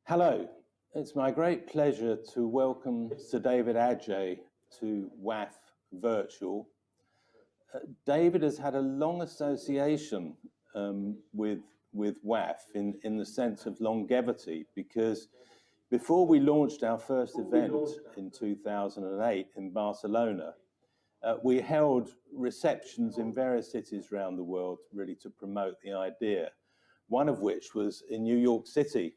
Hello, it's my great pleasure to welcome Sir David Adjaye to WAF Virtual. David has had a long association with WAF in the sense of longevity, because before we launched our first event in 2008 in Barcelona, we held receptions in various cities around the world really to promote the idea, one of which was in New York City.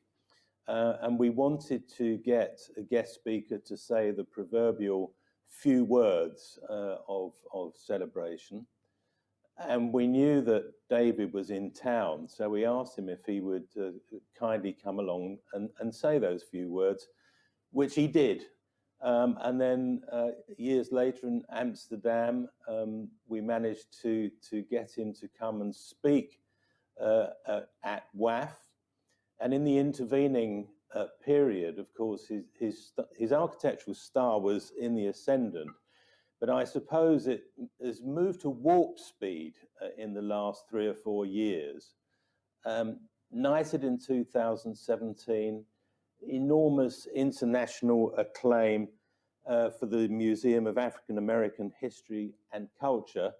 And we wanted to get a guest speaker to say the proverbial few words of celebration. And we knew that David was in town, so we asked him if he would kindly come along and say those few words, which he did. And then years later in Amsterdam, we managed to get him to come and speak at WAF. And in the intervening period, of course, his architectural star was in the ascendant, but I suppose it has moved to warp speed in the last 3 or 4 years. Knighted in 2017, enormous international acclaim for the Museum of African American History and Culture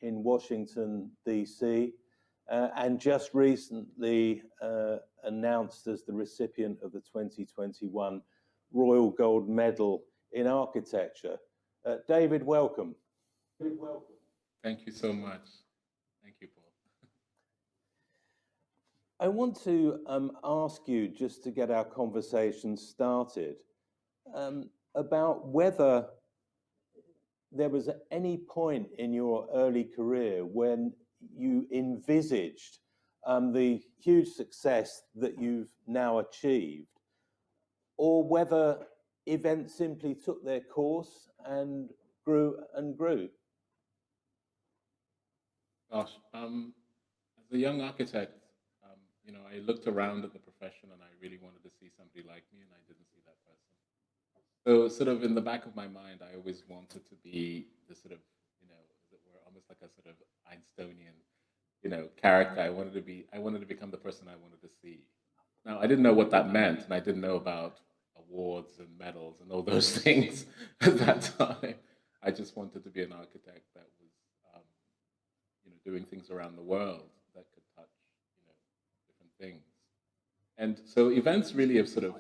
in Washington, D.C., and just recently announced as the recipient of the 2021 Royal Gold Medal in Architecture. David, welcome. Thank you so much. Thank you, Paul. I want to ask you, just to get our conversation started, about whether there was at any point in your early career when you envisaged the huge success that you've now achieved, or whether events simply took their course and grew and grew. Gosh, as a young architect, I looked around at the profession and I really wanted to see somebody like me, and I didn't see that person. So sort of in the back of my mind, I always wanted to be the sort of, as it were, almost like a sort of Einsteinian, character. I wanted to become the person I wanted to see. Now, I didn't know what that meant, and I didn't know about awards and medals and all those things at that time. I just wanted to be an architect that was, doing things around the world that could touch, different things. And so events really have sort of,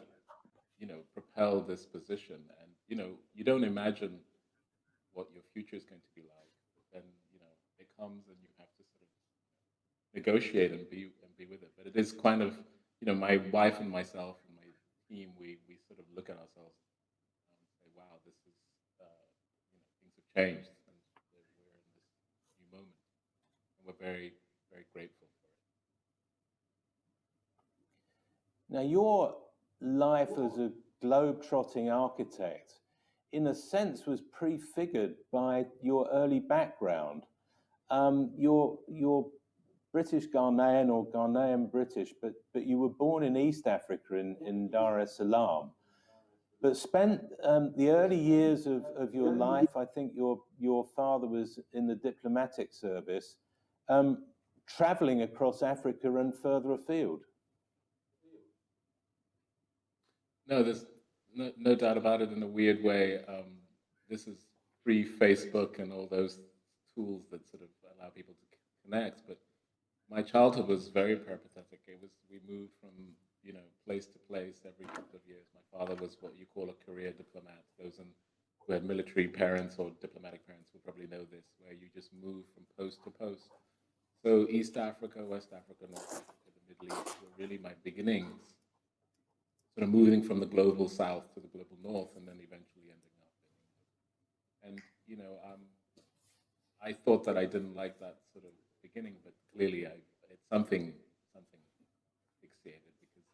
propelled this position. And, you don't imagine what your future is going to be like. But then, it comes and you have to sort of negotiate and be with it. But it is kind of, my wife and myself and my team, we sort of look at ourselves and say, wow, this is, things have changed and we're in this new moment. And we're very, very grateful for it. Now, your life as a globe-trotting architect, in a sense, was prefigured by your early background. You're British Ghanaian or Ghanaian British, but you were born in East Africa in Dar es Salaam, but spent the early years of your life, I think your father was in the diplomatic service, traveling across Africa and further afield. No, there's no doubt about it. In a weird way, this is pre-Facebook and all those tools that sort of allow people to connect. But my childhood was very peripatetic. We moved from place to place every couple of years. My father was what you call a career diplomat. Those who had military parents or diplomatic parents will probably know this, where you just move from post to post. So East Africa, West Africa, North Africa, the Middle East were really my beginnings. Sort of moving from the global south to the global north, and then eventually ending up in England. And I thought that I didn't like that sort of beginning, but clearly it's something fixated, because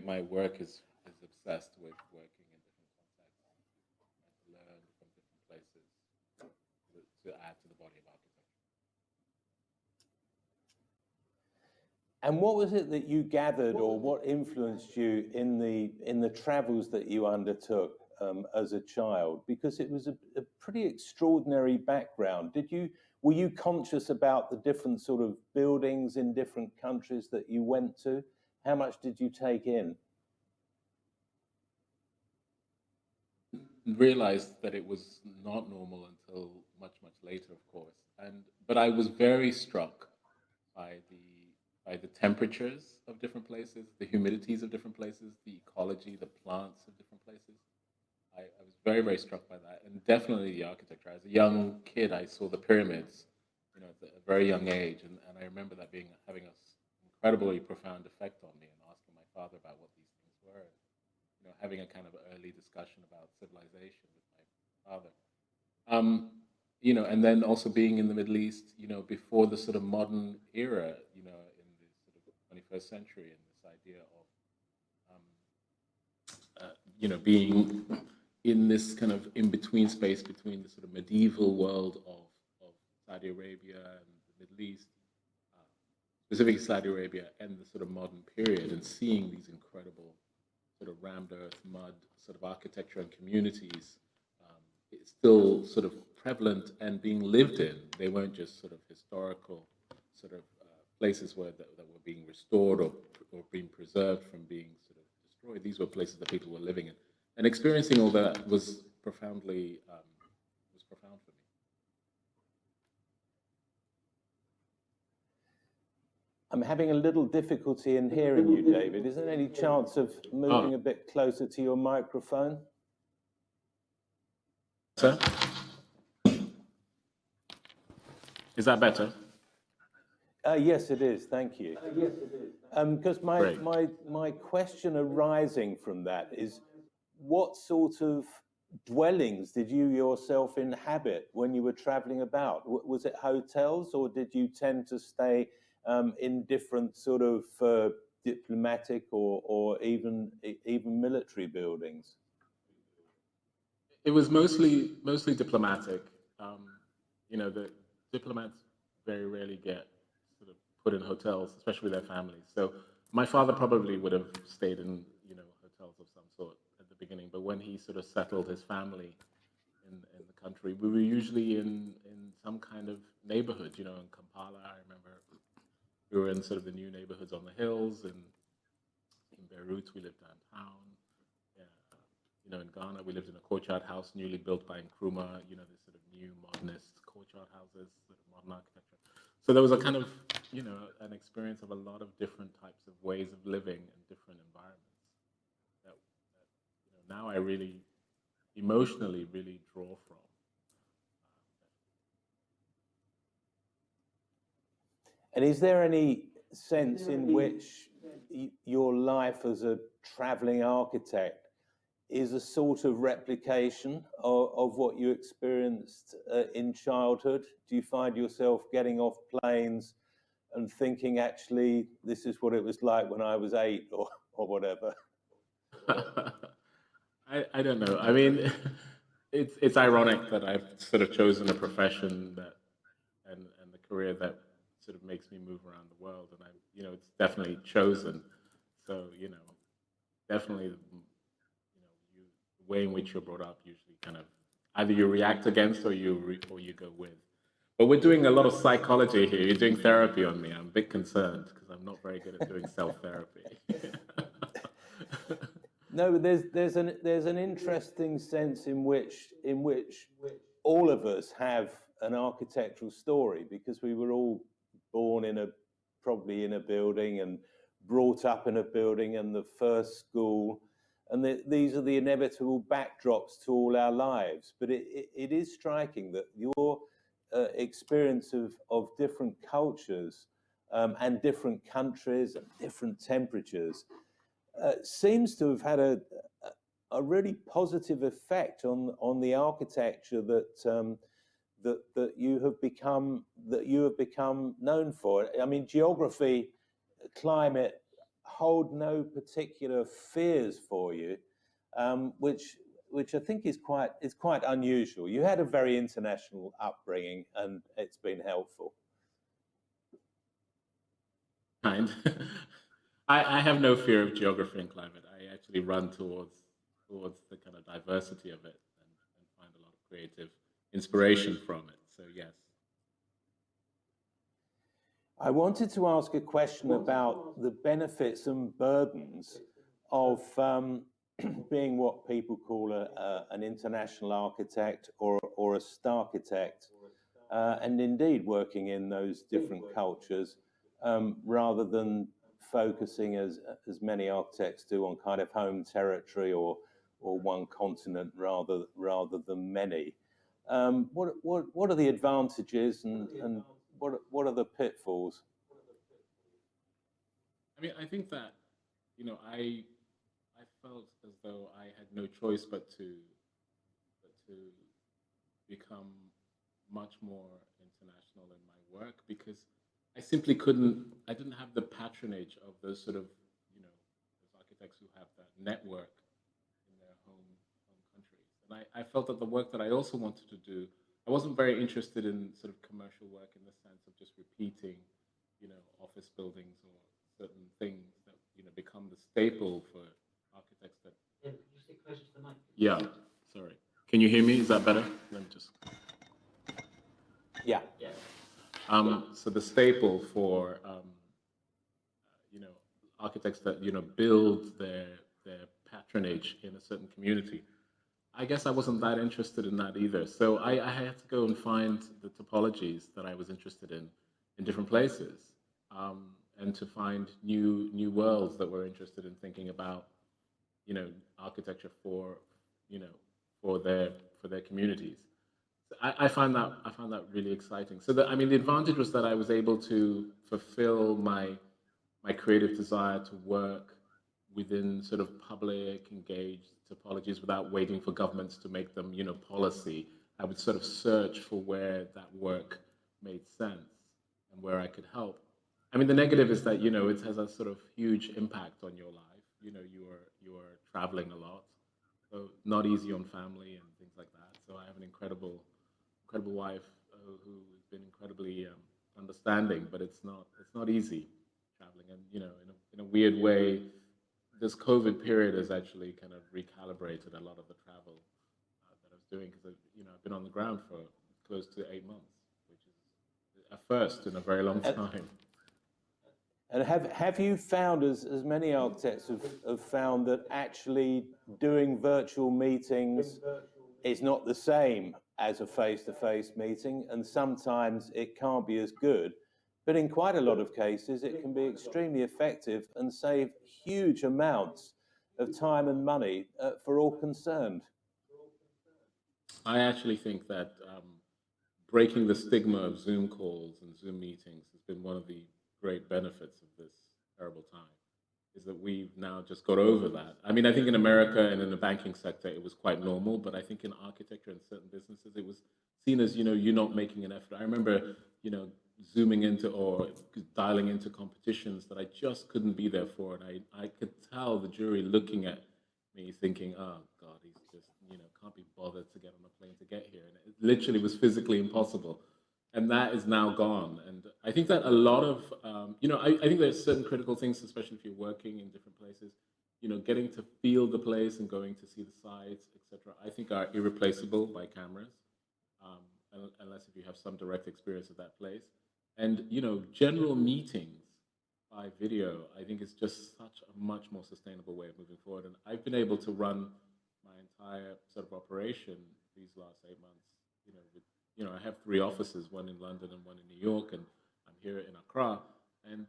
my work is obsessed with working in different contexts and to learn from different places to add to the body of architecture. And what was it that you gathered, or what influenced you in the travels that you undertook as a child? Because it was a pretty extraordinary background. Were you conscious about the different sort of buildings in different countries that you went to? How much did you take in? realized that it was not normal until much, much later, of course. But I was very struck by the temperatures of different places, the humidities of different places, the ecology, the plants of different places. I was very, very struck by that, and definitely the architecture. As a young kid, I saw the pyramids, at a very young age, and I remember that having an incredibly profound effect on me, and asking my father about what these things were, and having a kind of early discussion about civilization with my father. Um, and then also being in the Middle East, before the sort of modern era, in the sort of 21st century, and this idea of being in this kind of in between space between the sort of medieval world of Saudi Arabia and the Middle East, specifically Saudi Arabia, and the sort of modern period, and seeing these incredible sort of rammed earth, mud sort of architecture and communities, it's still sort of prevalent and being lived in. They weren't just sort of historical sort of places that were being restored or being preserved from being sort of destroyed. These were places that people were living in, and experiencing all that was profound for me. I'm having a little difficulty in hearing you, David. Is there any chance of moving a bit closer to your microphone? Sir? Is that better? Yes, it is. Thank you. Because my question arising from that is, what sort of dwellings did you yourself inhabit when you were traveling about? Was it hotels, or did you tend to stay in different sort of diplomatic or even military buildings? It was mostly diplomatic. The diplomats very rarely get sort of put in hotels, especially with their families. So my father probably would have stayed in hotels of some sort at the beginning, but when he sort of settled his family in the country, we were usually in some kind of neighborhood. In Kampala, I remember we were in sort of the new neighborhoods on the hills, and in Beirut we lived downtown. In Ghana, we lived in a courtyard house newly built by Nkrumah, this sort of new modernist courtyard houses, sort of modern architecture. So there was a kind of, an experience of a lot of different types of ways of living in different environments that now I really emotionally really draw from. And is there any sense in which your life as a traveling architect is a sort of replication of what you experienced in childhood? Do you find yourself getting off planes and thinking, actually, this is what it was like when I was 8 or whatever? I don't know. I mean, it's ironic that I've sort of chosen a profession that and the career that sort of makes me move around the world, and it's definitely chosen. So definitely, the way in which you're brought up usually kind of either you react against or you go with. But we're doing a lot of psychology here. You're doing therapy on me. I'm a bit concerned because I'm not very good at doing self-therapy. No, but there's an interesting sense in which all of us have an architectural story, because we were all born probably in a building and brought up in a building, and the first school, and these are the inevitable backdrops to all our lives. But it is striking that your experience of different cultures and different countries and different temperatures seems to have had a really positive effect on the architecture that you have become known for. I mean, geography, climate hold no particular fears for you, which I think is quite unusual. You had a very international upbringing, and it's been helpful. I have no fear of geography and climate. I actually run towards the kind of diversity of it, and find a lot of creative inspiration from it. So yes. I wanted to ask a question about the benefits and burdens of being what people call an international architect or a starchitect, and indeed working in those different cultures, rather than focusing as many architects do on kind of home territory or one continent rather than many. What are the advantages and what are the pitfalls? I mean, I think that, you know, I felt as though I had no choice but to become much more international in my work because I simply couldn't. I didn't have the patronage of those sort of, you know, those architects who have that network in their home countries. And I felt that the work that I also wanted to do, I wasn't very interested in sort of commercial work in the sense of just repeating, you know, office buildings or certain things that, you know, become the staple for architects that. Yeah, could you stay closer to the mic? Yeah, sorry. Can you hear me? Is that better? Let me just. Yeah. So the staple for you know, architects that, you know, build their patronage in a certain community. I guess I wasn't that interested in that either. So I had to go and find the topologies that I was interested in different places, and to find new worlds that were interested in thinking about, you know, architecture for, you know, for their communities. I find that really exciting. So I mean, the advantage was that I was able to fulfill my creative desire to work within sort of public engaged topologies without waiting for governments to make them, you know, policy. I would sort of search for where that work made sense and where I could help. I mean, the negative is that, you know, it has a sort of huge impact on your life. You know, you are traveling a lot, so not easy on family and things like that. So I have an incredible wife who's been incredibly understanding, but it's not easy traveling. And you know, in a weird way, this COVID period has actually kind of recalibrated a lot of the travel that I was doing because you know, I've been on the ground for close to 8 months, which is a first in a very long time. And have you found, as many architects have found, that actually doing virtual meetings is not the same as a face-to-face meeting, and sometimes it can't be as good, but in quite a lot of cases it can be extremely effective and save huge amounts of time and money for all concerned? I actually think that breaking the stigma of Zoom calls and Zoom meetings has been one of the great benefits of this terrible time. Is that we've now just got over that. I mean, I think in America and in the banking sector, it was quite normal, but I think in architecture and certain businesses, it was seen as, you know, you're not making an effort. I remember, you know, zooming into or dialing into competitions that I just couldn't be there for. And I could tell the jury looking at me thinking, oh God, he's just, you know, can't be bothered to get on a plane to get here. And it literally was physically impossible. And that is now gone. And I think that a lot of, you know, I think there's certain critical things, especially if you're working in different places, you know, getting to feel the place and going to see the sites, etc. I think are irreplaceable by cameras, unless if you have some direct experience of that place. And, you know, general meetings by video, I think is just such a much more sustainable way of moving forward. And I've been able to run my entire sort of operation these last 8 months, you know, with, you know, I have 3 offices, one in London and one in New York, and I'm here in Accra. And,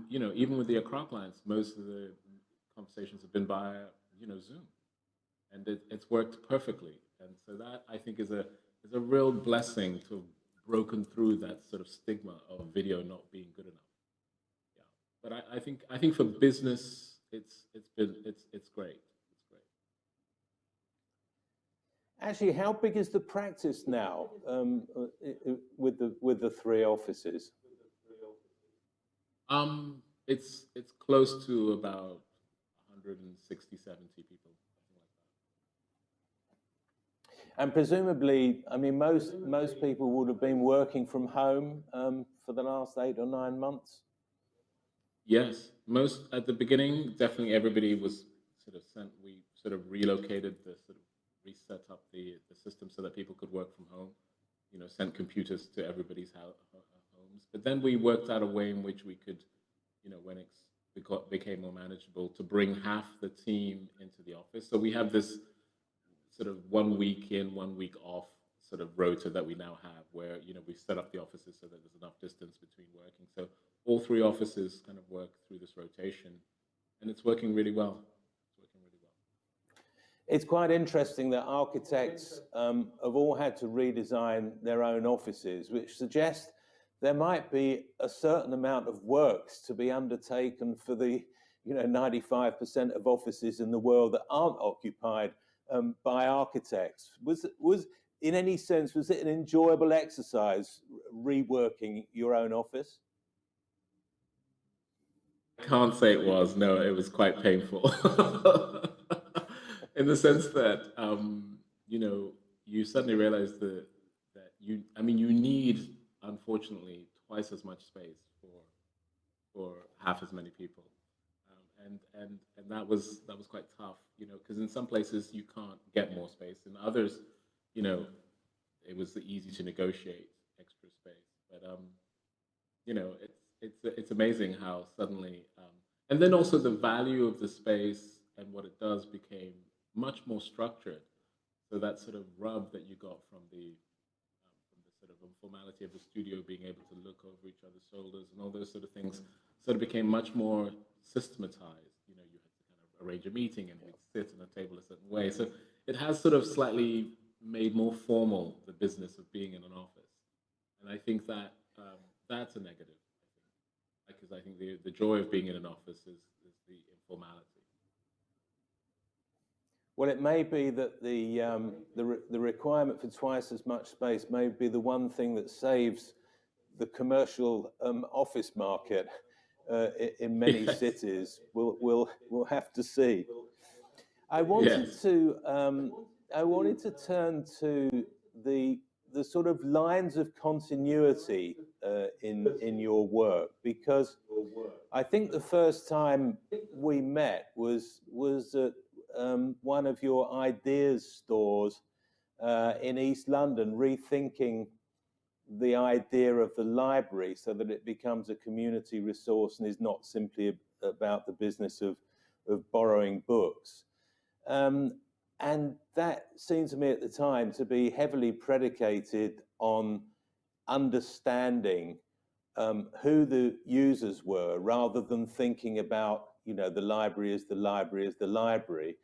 you know, even with the Accra clients, most of the conversations have been via, you know, Zoom. And it's worked perfectly. And so that, I think, is a real blessing to have broken through that sort of stigma of video not being good enough. Yeah. But I think for business, it's great. It's great. Actually, how big is the practice now with the 3 offices? It's close to about 160, 70 people, something like that. And presumably, I mean, most people would have been working from home for the last 8 or 9 months. Yes, most at the beginning, definitely everybody was sort of sent. We sort of relocated the sort of reset up the system so that people could work from home. You know, sent computers to everybody's homes. But then we worked out a way in which we could, you know, when became more manageable to bring half the team into the office. So we have this sort of 1 week in, 1 week off sort of rota that we now have, where we set up the offices so that there's enough distance between working. So all three offices kind of work through this rotation, and it's working really well. It's quite interesting that architects have all had to redesign their own offices, which suggests there might be a certain amount of works to be undertaken for the 95% of offices in the world that aren't occupied by architects. Was in any sense, was it an enjoyable exercise reworking your own office? I can't say it was. No, it was quite painful. In the sense that you suddenly realize that you need, unfortunately, twice as much space for half as many people, and that was quite tough, because in some places you can't get more space, in others, you know, it was easy to negotiate extra space, but it's amazing how suddenly, and then also the value of the space and what it does became much more structured. So that sort of rub that you got from the sort of informality of the studio, being able to look over each other's shoulders and all those sort of things, sort of became much more systematized. You had to kind of arrange a meeting and we'd sit on a table a certain way. So it has sort of slightly made more formal the business of being in an office, and I think that that's a negative. Because I think the joy of being in an office is the informality. Well, it may be that the requirement for twice as much space may be the one thing that saves the commercial office market in many Yes. cities. We'll have to see. I wanted Yes. to turn to the sort of lines of continuity in your work, because I think the first time we met was at one of your ideas stores in East London, rethinking the idea of the library so that it becomes a community resource and is not simply about the business of borrowing books. And that seemed to me at the time to be heavily predicated on understanding who the users were, rather than thinking about, the library is the library is the library.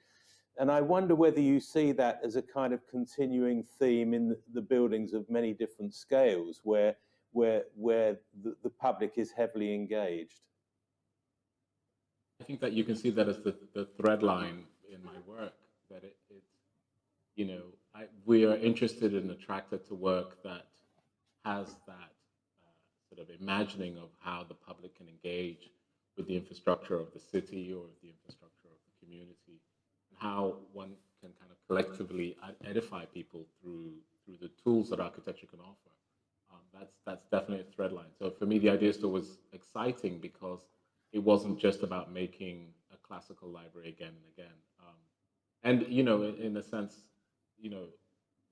And I wonder whether you see that as a kind of continuing theme in the buildings of many different scales, where the public is heavily engaged. I think that you can see that as the thread line in my work, that we are interested and attracted to work that has that sort of imagining of how the public can engage with the infrastructure of the city or the infrastructure of the community, and how one can kind of collectively edify people through the tools that architecture can offer. That's definitely a thread line. So for me, the idea store was exciting because it wasn't just about making a classical library again and again. And in a sense, you know,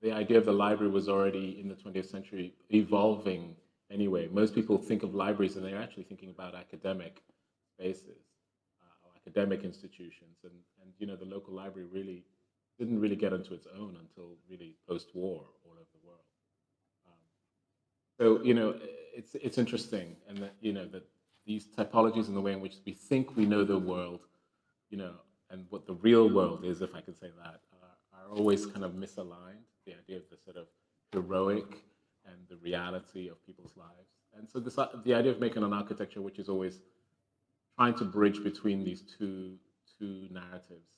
the idea of the library was already in the 20th century evolving anyway. Most people think of libraries and they're actually thinking about academic spaces or academic institutions. And the local library really didn't really get into its own until really post-war all over the world. So it's interesting, and that these typologies and the way in which we think we know the world, and what the real world is, if I could say that, are always kind of misaligned. The idea of the sort of heroic and the reality of people's lives, and so the idea of making an architecture which is always trying to bridge between these two narratives.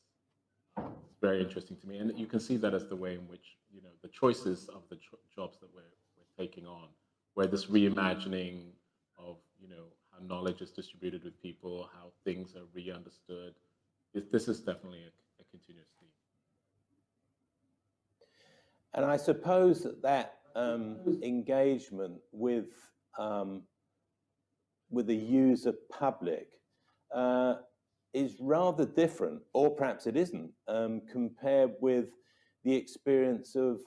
It's very interesting to me, and you can see that as the way in which the choices of the jobs that we're taking on, where this reimagining of how knowledge is distributed with people, how things are re-understood. This is definitely a continuous theme. And I suppose that engagement with the user public is rather different, or perhaps it isn't, compared with the experience of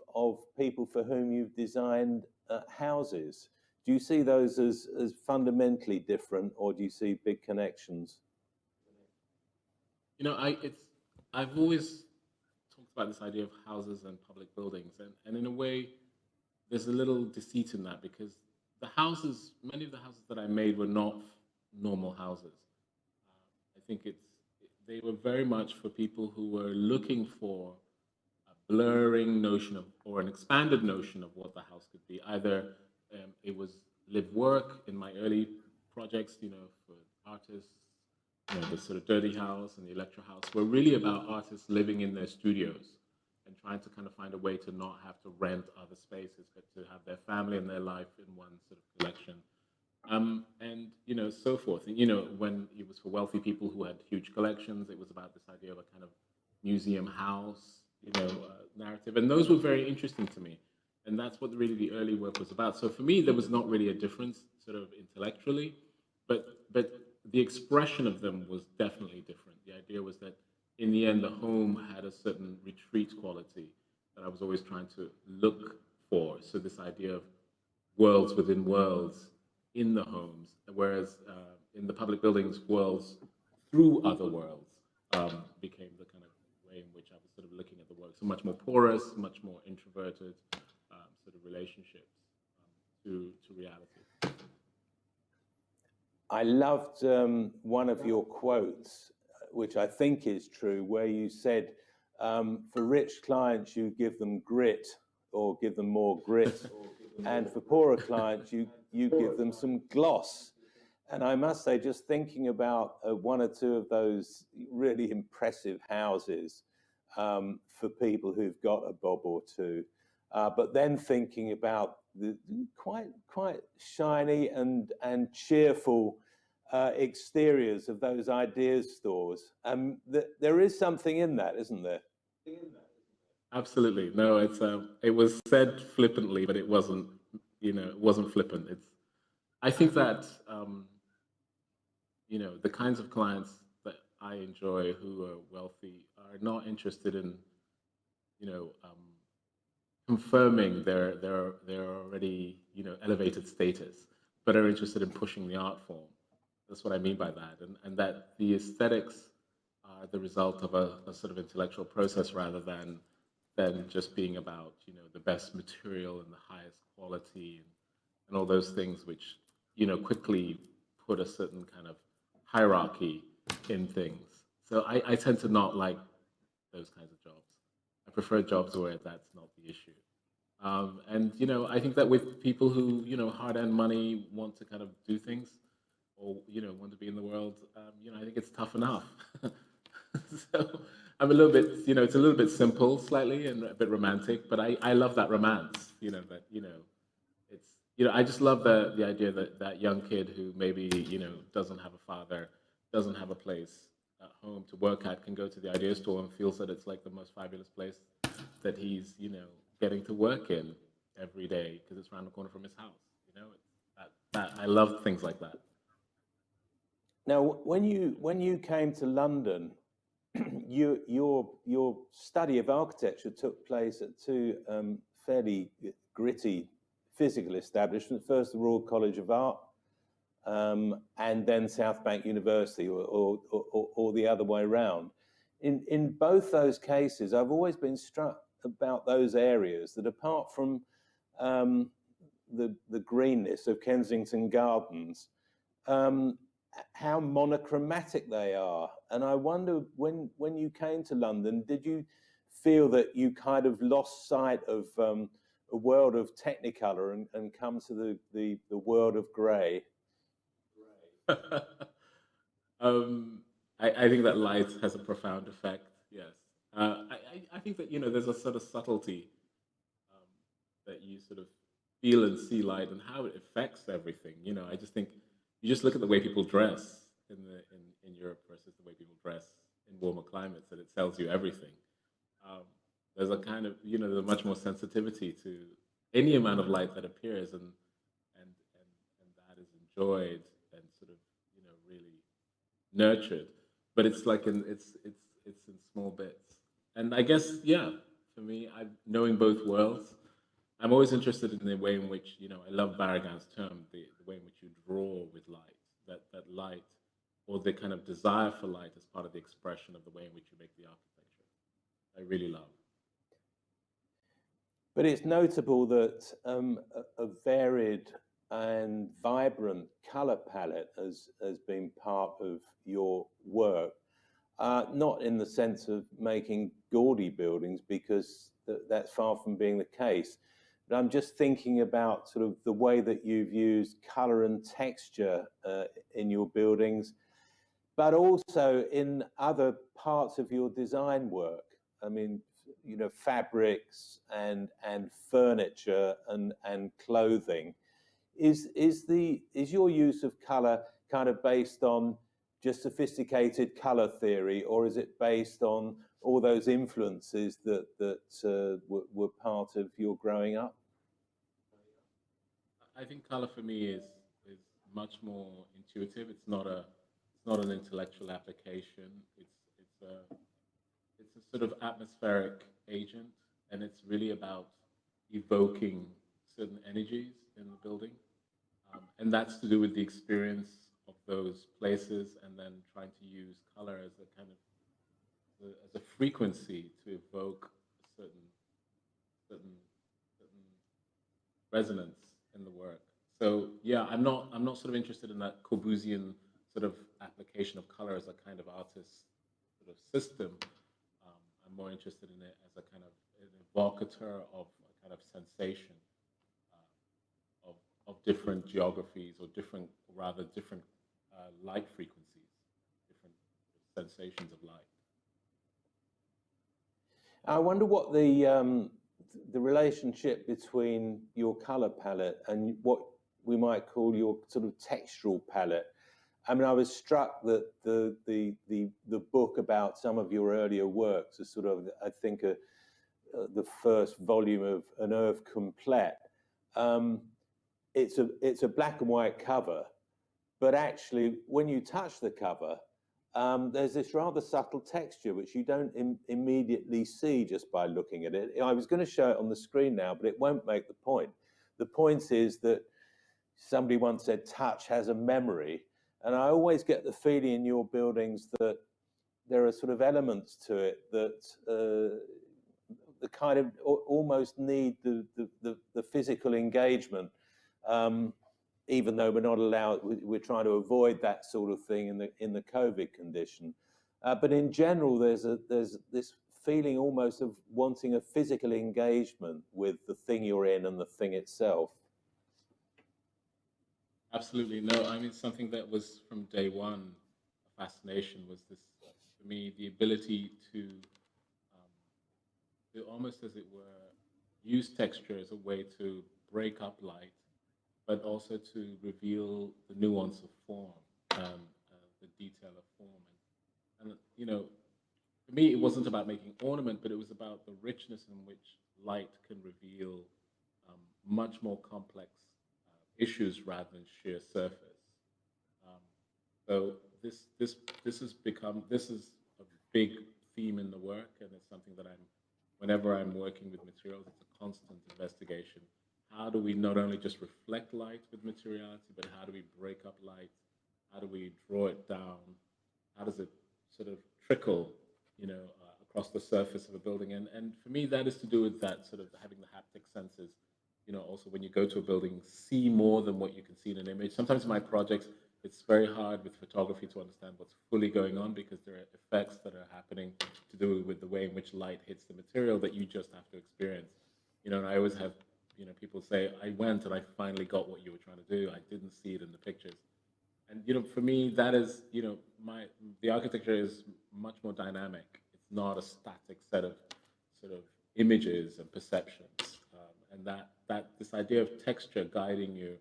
people for whom you've designed houses. Do you see those as fundamentally different, or do you see big connections? I've always talked about this idea of houses and public buildings, and in a way, there's a little deceit in that because many of the houses that I made were not normal houses. I think they were very much for people who were looking for a blurring notion of, or an expanded notion of what the house could be. Either it was live work in my early projects, for artists, the sort of dirty house and the electro house were really about artists living in their studios and trying to kind of find a way to not have to rent other spaces, but to have their family and their life in one sort of collection. And so forth. And, when it was for wealthy people who had huge collections, it was about this idea of a kind of museum house, narrative. And those were very interesting to me. And that's what really the early work was about. So for me, there was not really a difference sort of intellectually, but the expression of them was definitely different. The idea was that in the end, the home had a certain retreat quality that I was always trying to look for. So this idea of worlds within worlds in the homes, whereas in the public buildings, worlds through other worlds became the kind of way in which I was sort of looking at the world. So much more porous, much more introverted sort of relationships to reality. I loved one of your quotes, which I think is true, where you said, for rich clients, you give them grit or give them more grit. And for poorer clients, you give them some gloss. And I must say, just thinking about one or two of those really impressive houses for people who've got a bob or two, but then thinking about the quite shiny and cheerful exteriors of those ideas stores. There is something in that, isn't there? Absolutely. No, it was said flippantly, but it wasn't, it wasn't flippant. I think that, the kinds of clients that I enjoy who are wealthy are not interested in, confirming their already, elevated status, but are interested in pushing the art form. That's what I mean by that. And that the aesthetics are the result of a sort of intellectual process rather than just being about the best material and the highest quality and all those things which quickly put a certain kind of hierarchy in things. So I tend to not like those kinds of jobs. I prefer jobs where that's not the issue. And I think that with people who hard earned money want to kind of do things or want to be in the world, I think it's tough enough. So I'm a little bit, it's a little bit simple, slightly, and a bit romantic. But I love that romance. That it's I just love the idea that that young kid who maybe doesn't have a father, doesn't have a place at home to work at, can go to the idea store and feels that it's like the most fabulous place that he's getting to work in every day because it's around the corner from his house. That I love things like that. Now, when you came to London, your study of architecture took place at two fairly gritty physical establishments. First, the Royal College of Art, and then South Bank University, or the other way around. In both those cases, I've always been struck about those areas that, apart from the greenness of Kensington Gardens, how monochromatic they are. And I wonder, when you came to London, did you feel that you kind of lost sight of a world of Technicolor and come to the world of grey? I think that light has a profound effect. Yes, I think that there's a sort of subtlety that you sort of feel and see light and how it affects everything. I just think you just look at the way people dress in Europe versus the way people dress in warmer climates, and it tells you everything. There's a kind of there's a much more sensitivity to any amount of light that appears, and that is enjoyed and sort of really nurtured. But it's like it's in small bits, and I guess for me, knowing both worlds. I'm always interested in the way in which, I love Barragan's term, the way in which you draw with light, that light or the kind of desire for light as part of the expression of the way in which you make the architecture. I really love. But it's notable that a varied and vibrant color palette has been part of your work, not in the sense of making gaudy buildings, because that's far from being the case. But I'm just thinking about sort of the way that you've used color and texture in your buildings, but also in other parts of your design work. I mean, you know, fabrics and furniture and clothing. Is your use of color kind of based on just sophisticated color theory, or is it based on all those influences that were part of your growing up? I think color for me is much more intuitive. It's not an intellectual application. It's a sort of atmospheric agent, and it's really about evoking certain energies in the building, and that's to do with the experience of those places, and then trying to use color as a kind of as a frequency to evoke a certain resonance in the work. So yeah, I'm not sort of interested in that Corbusian sort of application of color as a kind of artist sort of system. I'm more interested in it as a kind of an evocateur of a kind of sensation of different geographies, or different light frequencies, different sensations of light. I wonder what the relationship between your color palette and what we might call your sort of textural palette. I mean, I was struck that the book about some of your earlier works is sort of, I think, the first volume of An Oeuvre Complète. It's a black and white cover, but actually, when you touch the cover, there's this rather subtle texture which you don't immediately see just by looking at it. I was going to show it on the screen now, but it won't make the point. The point is that somebody once said touch has a memory, and I always get the feeling in your buildings that there are sort of elements to it that the kind of almost need the physical engagement. Even though we're not allowed, we're trying to avoid that sort of thing in the COVID condition. But in general, there's this feeling almost of wanting a physical engagement with the thing you're in and the thing itself. Absolutely. No, I mean, something that was from day one a fascination was this, for me, the ability to almost, as it were, use texture as a way to break up light, but also to reveal the nuance of form, the detail of form. And you know, for me, it wasn't about making ornament, but it was about the richness in which light can reveal much more complex issues rather than sheer surface. So this has become, this is a big theme in the work, and it's something that whenever I'm working with materials, it's a constant investigation. How do we not only just reflect light with materiality, but how do we break up light? How do we draw it down? How does it sort of trickle, across the surface of a building? And for me, that is to do with that sort of having the haptic senses. Also when you go to a building, see more than what you can see in an image. Sometimes in my projects, it's very hard with photography to understand what's fully going on, because there are effects that are happening to do with the way in which light hits the material that you just have to experience. And I always have people say, I went and I finally got what you were trying to do. I didn't see it in the pictures. And for me, that is, the architecture is much more dynamic. It's not a static set of sort of images and perceptions. And that this idea of texture guiding you,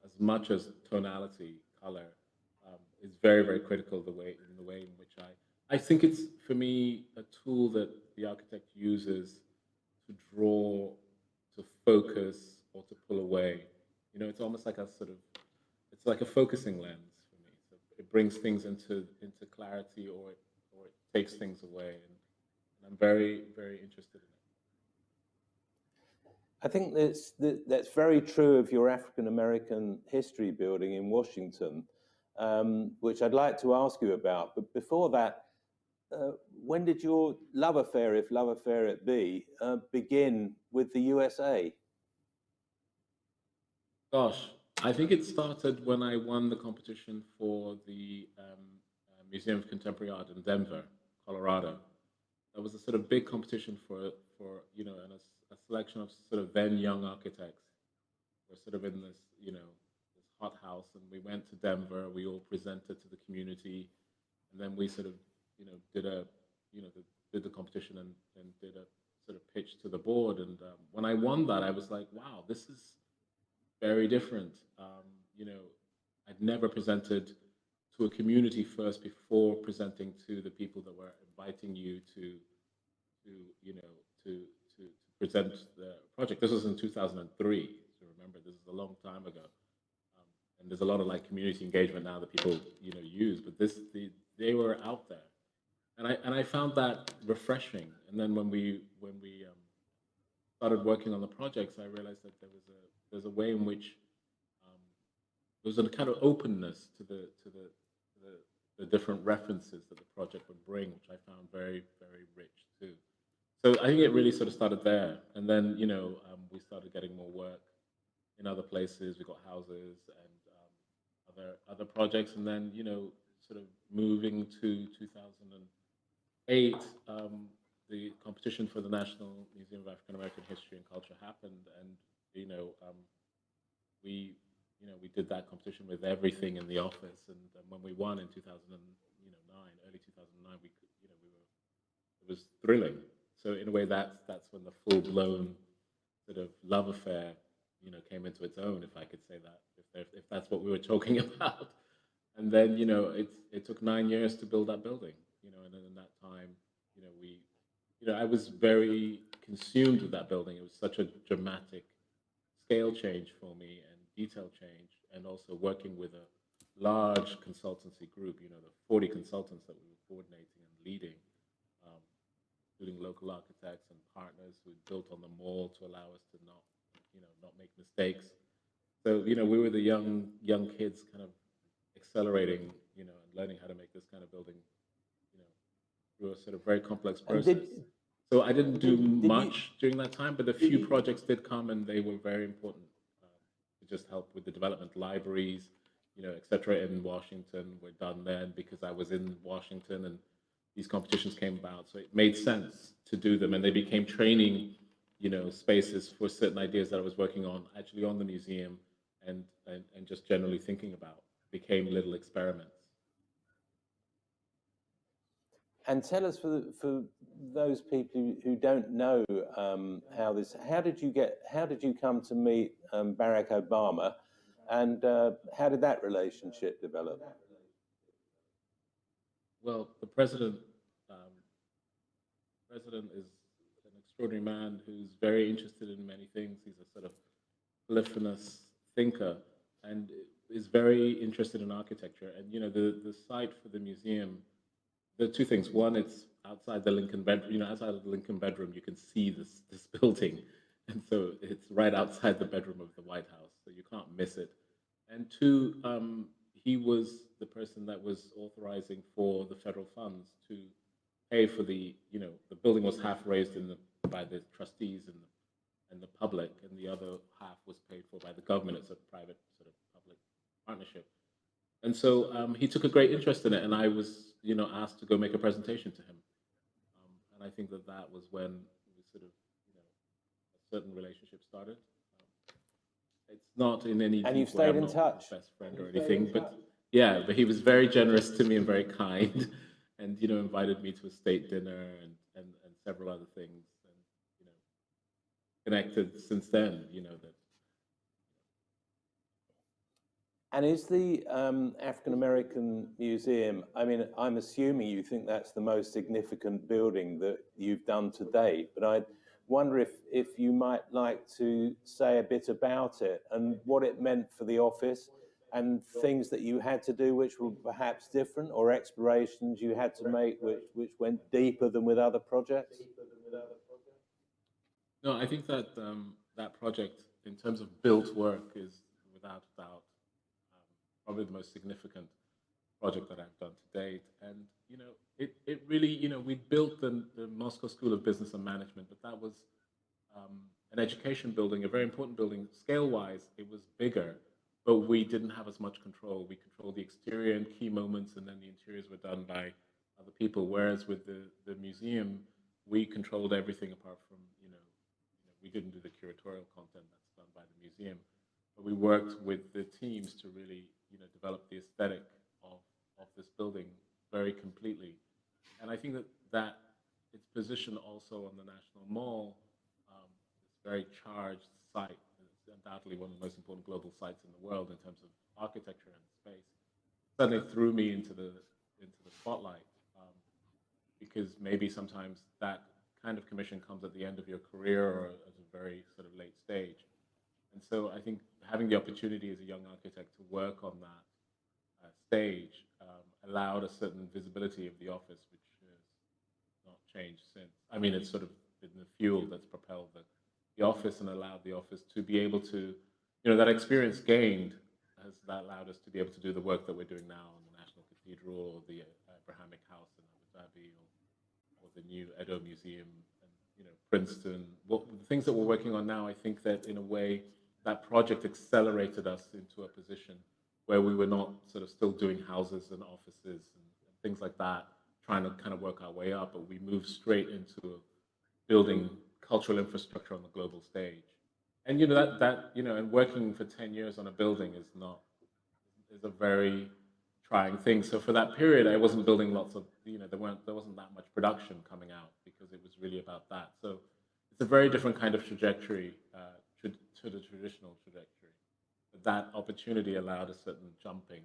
as much as tonality, color, is very, very critical. In the way in which I think it's, for me, a tool that the architect uses to draw, to focus, or to pull away. It's almost like it's like a focusing lens for me. So it brings things into clarity, or it takes things away, and I'm very, very interested in it. I think that's very true of your African American history building in Washington. which I'd like to ask you about. But before that, when did your love affair, if love affair it be, begin with the USA? Gosh, I think it started when I won the competition for the Museum of Contemporary Art in Denver, Colorado. That was a sort of big competition for and a selection of sort of then young architects. We're sort of in this this hot house, and we went to Denver. We all presented to the community, and then we sort of did a did the competition and did a sort of pitch to the board. And when I won that, I was like, wow, this is very different. I'd never presented to a community first before presenting to the people that were inviting you to you know to present the project. This was in 2003. So remember, this is a long time ago, and there's a lot of like community engagement now that people use. But they were out there, and I found that refreshing. And then when we started working on the projects, I realized that there's a way in which there was a kind of openness to the different references that the project would bring, which I found very, very rich too. So I think it really sort of started there, and then we started getting more work in other places. We got houses and other projects, and then sort of moving to 2008, the competition for the National Museum of African American History and Culture happened, and we did that competition with everything in the office, and when we won in 2009, early 2009, it was thrilling. So in a way, that's when the full blown sort of love affair came into its own, if I could say that, if that's what we were talking about. And then it took 9 years to build that building, and then in that time, we I was very consumed with that building. It was such a dramatic scale change for me and detail change, and also working with a large consultancy group, the 40 consultants that we were coordinating and leading, including local architects and partners who built on the mall to allow us to not make mistakes. So, we were the young kids kind of accelerating, and learning how to make this kind of building, through a sort of very complex process. So I didn't do much during that time, but a few projects did come, and they were very important to just help with the development. Libraries, et cetera, in Washington were done then because I was in Washington, and these competitions came about. So it made sense to do them, and they became training, spaces for certain ideas that I was working on, actually on the museum, and just generally thinking about, became little experiments. And tell us, for those people who don't know how did you come to meet Barack Obama, and how did that relationship develop? Well, the president is an extraordinary man who's very interested in many things. He's a sort of polyphonous thinker, and is very interested in architecture. And the site for the museum, there are two things. One, it's outside the Lincoln bedroom. Outside of the Lincoln bedroom, you can see this building, and so it's right outside the bedroom of the White House, so you can't miss it. And two, he was the person that was authorizing for the federal funds to pay for the building was half raised by the trustees and the public, and the other half was paid for by the government. It's a private sort of public partnership. And so he took a great interest in it, and I was, asked to go make a presentation to him. And I think that was when we sort of, a certain relationship started. It's not in any. And you've stayed in touch. His best friend or anything, but yeah, but he was very generous to me and very kind, and invited me to a state dinner and several other things, and connected since then. That. And is the African American Museum, I mean, I'm assuming you think that's the most significant building that you've done to date, but I wonder if you might like to say a bit about it and what it meant for the office, and things that you had to do which were perhaps different, or explorations you had to make which went deeper than with other projects. No, I think that that project, in terms of built work, is without doubt probably the most significant. project that I've done to date. And, it really, we built the Moscow School of Business and Management, but that was an education building, a very important building. Scale-wise, it was bigger, but we didn't have as much control. We controlled the exterior and key moments, and then the interiors were done by other people. Whereas with the museum, we controlled everything apart from, we didn't do the curatorial content that's done by the museum, but we worked with the teams to really, develop the aesthetic of this building very completely. And I think that its position also on the National Mall, this very charged site, it's undoubtedly one of the most important global sites in the world in terms of architecture and space, suddenly threw me into the spotlight, because maybe sometimes that kind of commission comes at the end of your career or at a very sort of late stage. And so I think having the opportunity as a young architect to work on that stage allowed a certain visibility of the office, which has not changed since. I mean, it's sort of been the fuel that's propelled the office and allowed the office to be able to, that experience gained has that allowed us to be able to do the work that we're doing now in the National Cathedral or the Abrahamic House in Abu Dhabi or the new Edo Museum and, Princeton. The things that we're working on now, I think that in a way that project accelerated us into a position where we were not sort of still doing houses and offices and things like that, trying to kind of work our way up, but we moved straight into building cultural infrastructure on the global stage. And and working for 10 years on a building is a very trying thing. So for that period, I wasn't building lots of, there wasn't that much production coming out because it was really about that. So it's a very different kind of trajectory to the traditional trajectory. But that opportunity allowed a certain jumping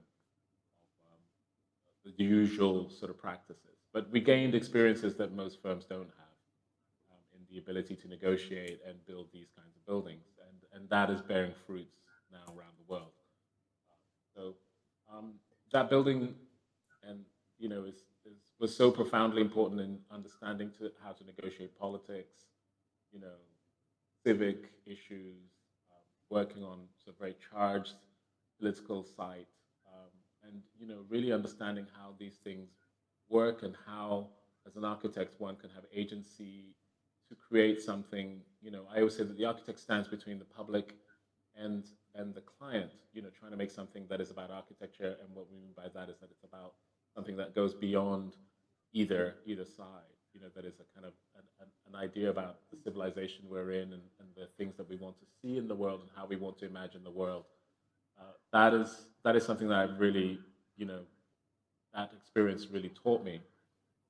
of the usual sort of practices. But we gained experiences that most firms don't have in the ability to negotiate and build these kinds of buildings. And that is bearing fruits now around the world. So that building, and was so profoundly important in understanding how to negotiate politics, civic issues, working on sort of very charged political site, and really understanding how these things work and how, as an architect, one can have agency to create something. I always say that the architect stands between the public and the client, trying to make something that is about architecture. And what we mean by that is that it's about something that goes beyond either side, that is a kind of an idea about the civilization we're in and the things that we want to see in the world and how we want to imagine the world. That is something that I've really, that experience really taught me,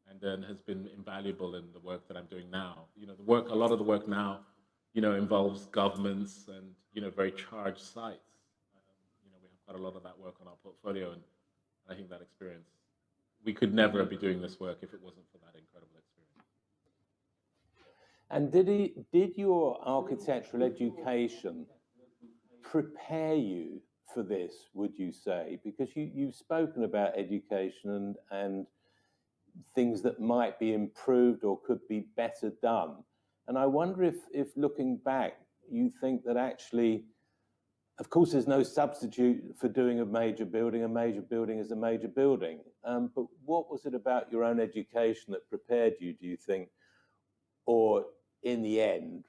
and then has been invaluable in the work that I'm doing now. A lot of the work now, involves governments and, very charged sites. We have quite a lot of that work on our portfolio, and I think that experience, we could never be doing this work if it wasn't for that incredible experience. And did your architectural education prepare you for this, would you say? Because you've spoken about education and things that might be improved or could be better done. And I wonder if looking back, you think that actually, of course, there's no substitute for doing a major building. A major building is a major building. But what was it about your own education that prepared you, do you think? Or in the end,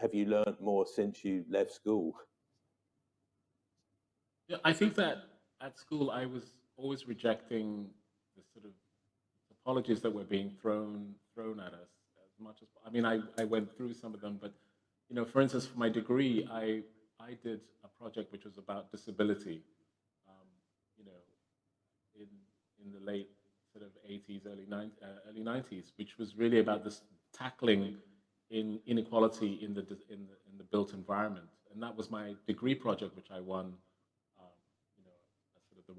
have you learned more since you left school? Yeah, I think that at school I was always rejecting the sort of apologies that were being thrown at us as much as. I mean, I went through some of them, but for instance, for my degree, I did a project which was about disability. In the late sort of 80s, early 90s, which was really about this tackling in inequality in the built environment, and that was my degree project, which I won, the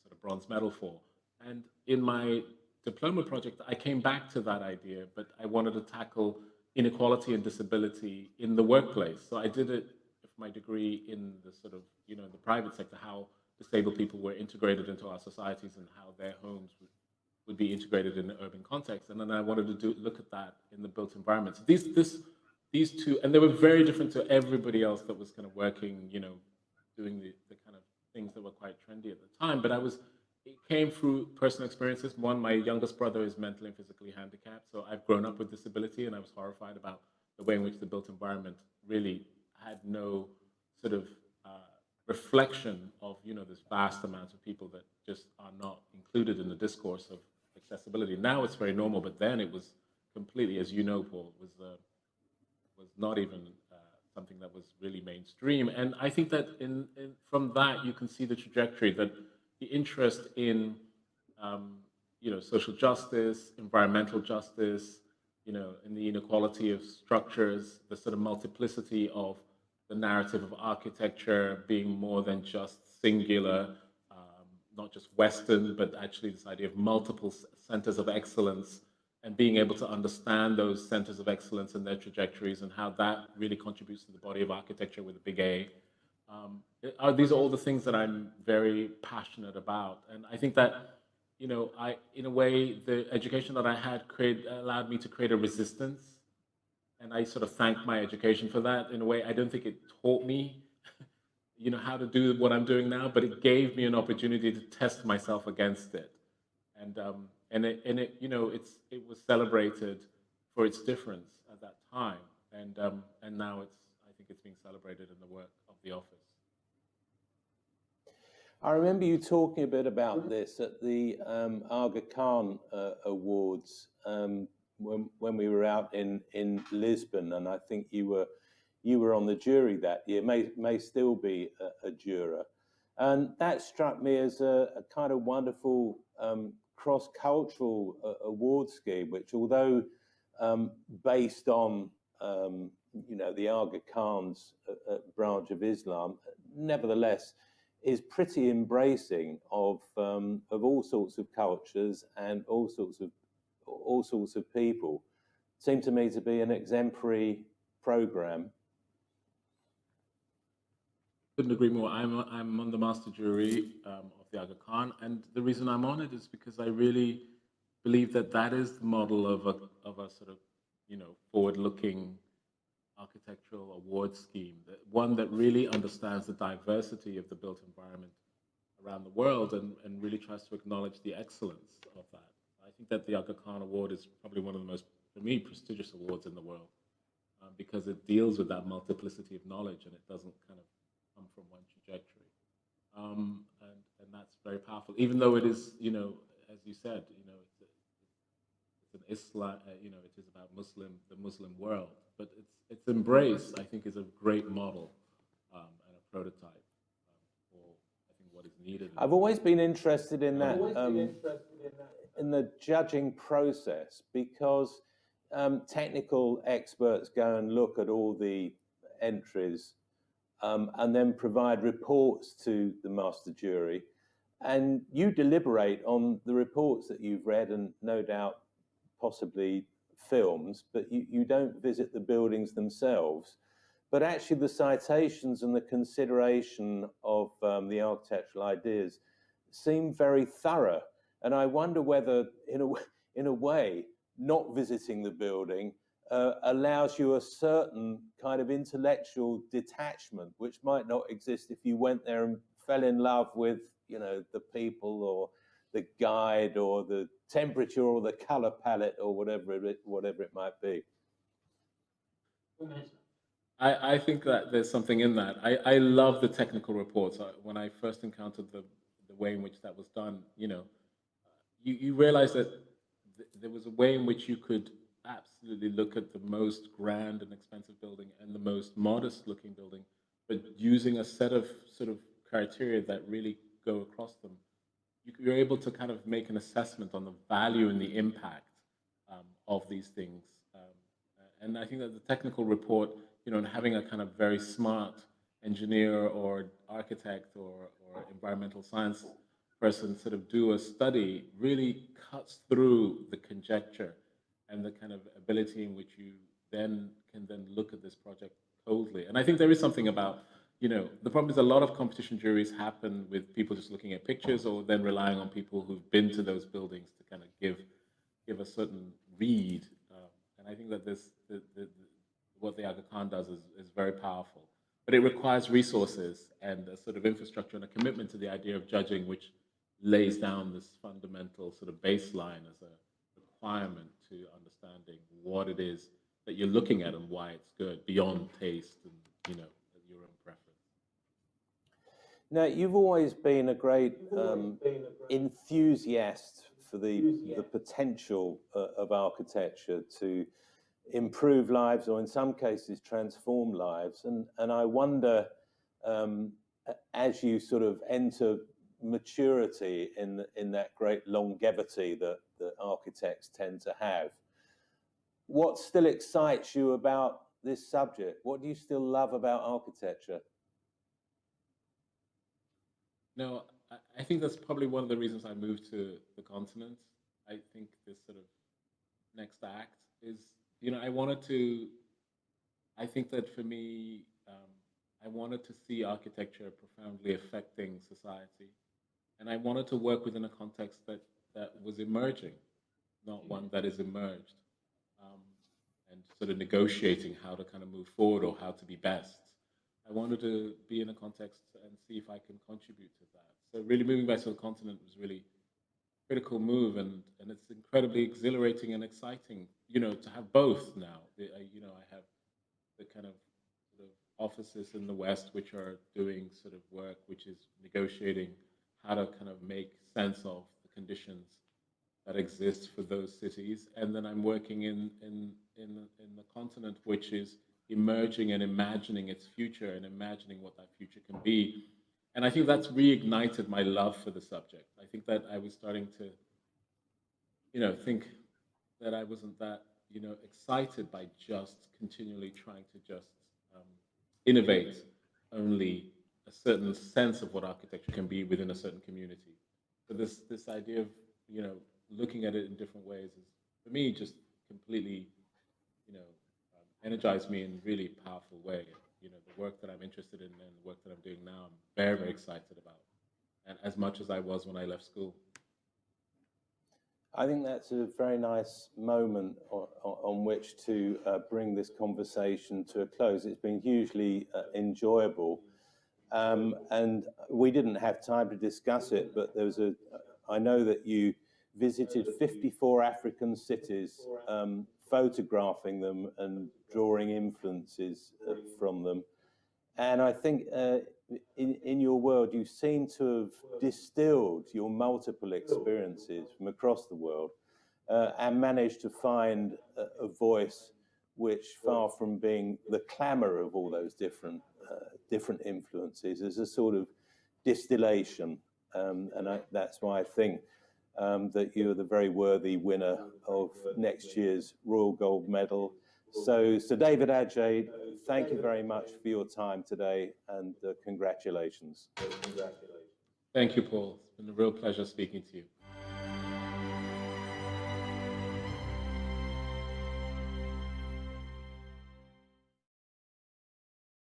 sort of bronze medal for. And in my diploma project, I came back to that idea, but I wanted to tackle inequality and disability in the workplace. So I did it for my degree in the sort of, in the private sector, how disabled people were integrated into our societies and how their homes would be integrated in the urban context. And then I wanted to look at that in the built environment. So these two, and they were very different to everybody else that was kind of working, doing the kind of things that were quite trendy at the time. But I was it came through personal experiences. One, my youngest brother is mentally and physically handicapped, so I've grown up with disability, and I was horrified about the way in which the built environment really had no sort of uh, reflection of this vast amount of people that just are not included in the discourse of accessibility. Now it's very normal, but then it was completely, as you know, Paul, was not even something that was really mainstream. And I think that from that you can see the trajectory that the interest in um, social justice, environmental justice, in the inequality of structures, the sort of multiplicity of the narrative of architecture being more than just singular, not just Western, but actually this idea of multiple centers of excellence and being able to understand those centers of excellence and their trajectories and how that really contributes to the body of architecture with a big A. These are all the things that I'm very passionate about. And I think that, in a way, the education that I had allowed me to create a resistance. And I sort of thank my education for that. In a way, I don't think it taught me, how to do what I'm doing now, but it gave me an opportunity to test myself against it. It was celebrated for its difference at that time, and now I think it's being celebrated in the work of the office. I remember you talking a bit about this at the Aga Khan Awards when we were out in Lisbon, and I think you were on the jury that year. May still be a juror, and that struck me as a kind of wonderful cross-cultural award scheme, which, although based on the Aga Khan's branch of Islam, nevertheless is pretty embracing of all sorts of cultures and all sorts of people. Seemed to me to be an exemplary program. Couldn't agree more. I'm on the master jury of the Aga Khan, and the reason I'm on it is because I really believe that that is the model of a sort of forward-looking architectural award scheme, one that really understands the diversity of the built environment around the world and really tries to acknowledge the excellence of that. I think that the Aga Khan Award is probably one of the most, for me, prestigious awards in the world because it deals with that multiplicity of knowledge and it doesn't kind of come from one trajectory. And that's very powerful, even though it is, as you said, it's an Islam, it is about the Muslim world, but its embrace, I think, is a great model and a prototype for, I think, what is needed. I've always been interested in that, in the judging process, because technical experts go and look at all the entries and then provide reports to the master jury, and you deliberate on the reports that you've read and no doubt possibly films, but you don't visit the buildings themselves. But actually the citations and the consideration of the architectural ideas seem very thorough. And I wonder whether, in a way, not visiting the building allows you a certain kind of intellectual detachment, which might not exist if you went there and fell in love with, the people or the guide or the temperature or the color palette or whatever it might be. I think that there's something in that. I love the technical reports. When I first encountered the way in which that was done, you realize that there was a way in which you could absolutely look at the most grand and expensive building and the most modest looking building, but using a set of sort of criteria that really go across them. You're able to kind of make an assessment on the value and the impact of these things. And I think that the technical report, and having a kind of very smart engineer or architect or environmental science person sort of do a study really cuts through the conjecture and the kind of ability in which you then can look at this project coldly. And I think there is something about, the problem is a lot of competition juries happen with people just looking at pictures or then relying on people who've been to those buildings to kind of give a certain read. And I think that what the Aga Khan does is very powerful. But it requires resources and a sort of infrastructure and a commitment to the idea of judging, which lays down this fundamental sort of baseline as a requirement to understanding what it is that you're looking at and why it's good beyond taste and, you know, your own preference. Now, you've always been a great enthusiast for the potential of architecture to improve lives, or in some cases transform lives. And I wonder, as you sort of enter maturity in that great longevity that architects tend to have, what still excites you about this subject? What do you still love about architecture? No, I think that's probably one of the reasons I moved to the continent. I think this sort of next act is, you know, I think that for me, I wanted to see architecture profoundly affecting society. And I wanted to work within a context that was emerging, not one that is emerged, um, and sort of negotiating how to kind of move forward or how to be best. I wanted to be in a context and see if I can contribute to that. So really moving back to the continent was really a critical move, and it's incredibly exhilarating and exciting, you know, to have both now. You know, I have the kind of sort of offices in the West which are doing sort of work which is negotiating how to kind of make sense of the conditions that exist for those cities. And then I'm working in the continent, which is emerging and imagining its future and imagining what that future can be. And I think that's reignited my love for the subject. I think that I was starting to, you know, think that I wasn't that, you know, excited by just continually trying to just innovate only a certain sense of what architecture can be within a certain community. So this idea of, you know, looking at it in different ways is, for me, just completely, you know, energized me in a really powerful way. You know, the work that I'm interested in and the work that I'm doing now, I'm very, very excited about, and as much as I was when I left school. I think that's a very nice moment on which to bring this conversation to a close. It's been hugely enjoyable. And we didn't have time to discuss it, but I know that you visited 54 African cities, photographing them and drawing influences from them. And I think in your world, you seem to have distilled your multiple experiences from across the world and managed to find a voice which, far from being the clamor of all those different influences, is a sort of distillation. That's why I think that you're the very worthy winner of next year's Royal Gold Medal. So David Adjaye, thank you very much for your time today, and congratulations. Thank you, Paul. It's been a real pleasure speaking to you.